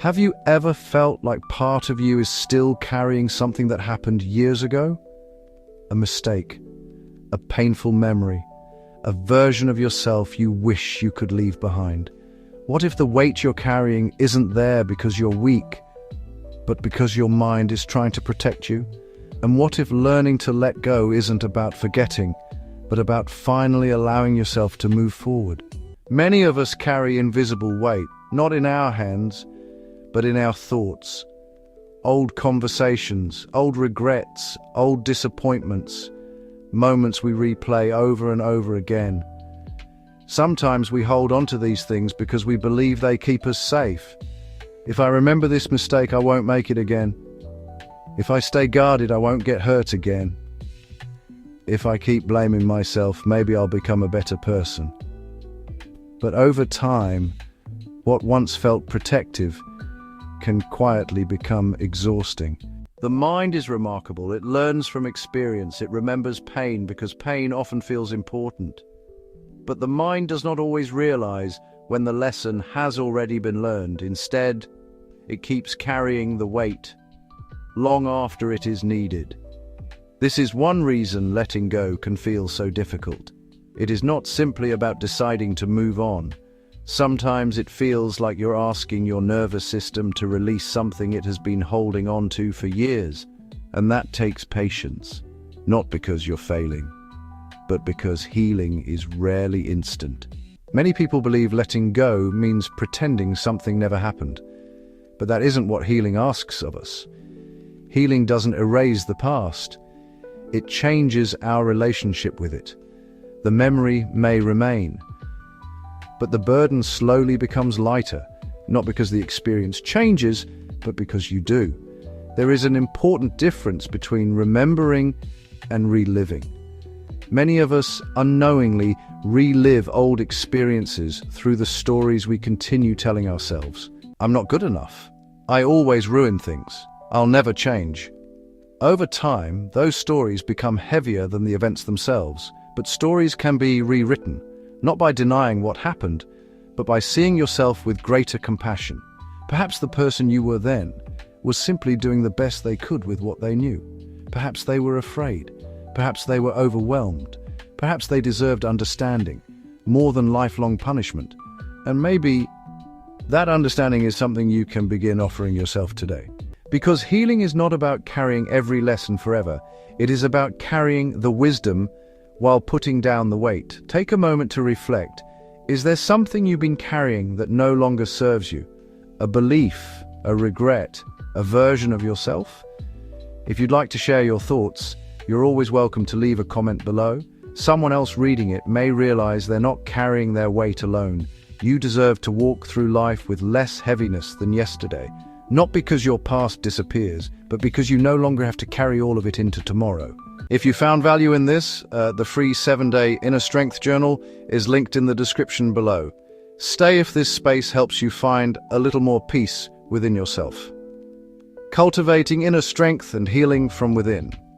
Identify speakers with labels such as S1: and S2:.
S1: Have you ever felt like part of you is still carrying something that happened years ago? A mistake, a painful memory, a version of yourself you wish you could leave behind. What if the weight you're carrying isn't there because you're weak, but because your mind is trying to protect you? And what if learning to let go isn't about forgetting, but about finally allowing yourself to move forward? Many of us carry invisible weight, not in our hands, but in our thoughts. Old conversations, old regrets, old disappointments, moments we replay over and over again. Sometimes we hold on to these things because we believe they keep us safe. If I remember this mistake, I won't make it again. If I stay guarded, I won't get hurt again. If I keep blaming myself, maybe I'll become a better person. But over time, what once felt protective can quietly become exhausting. The mind is remarkable. It learns from experience. It remembers pain because pain often feels important. But the mind does not always realize when the lesson has already been learned. Instead, it keeps carrying the weight long after it is needed. This is one reason letting go can feel so difficult. It is not simply about deciding to move on. Sometimes it feels like you're asking your nervous system to release something it has been holding on to for years. And that takes patience, not because you're failing, but because healing is rarely instant. Many people believe letting go means pretending something never happened. But that isn't what healing asks of us. Healing doesn't erase the past. It changes our relationship with it. The memory may remain, but the burden slowly becomes lighter, not because the experience changes, but because you do. There is an important difference between remembering and reliving. Many of us unknowingly relive old experiences through the stories we continue telling ourselves. I'm not good enough. I always ruin things. I'll never change. Over time, those stories become heavier than the events themselves, but stories can be rewritten. Not by denying what happened, but by seeing yourself with greater compassion. Perhaps the person you were then was simply doing the best they could with what they knew. Perhaps they were afraid. Perhaps they were overwhelmed. Perhaps they deserved understanding, more than lifelong punishment. And maybe that understanding is something you can begin offering yourself today. Because healing is not about carrying every lesson forever. It is about carrying the wisdom while putting down the weight. Take a moment to reflect. Is there something you've been carrying that no longer serves you? A belief, a regret, a version of yourself? If you'd like to share your thoughts, you're always welcome to leave a comment below. Someone else reading it may realize they're not carrying their weight alone. You deserve to walk through life with less heaviness than yesterday. Not because your past disappears, but because you no longer have to carry all of it into tomorrow. If you found value in this, the free 7-day Inner Strength Journal is linked in the description below. Stay if this space helps you find a little more peace within yourself. Cultivating inner strength and healing from within.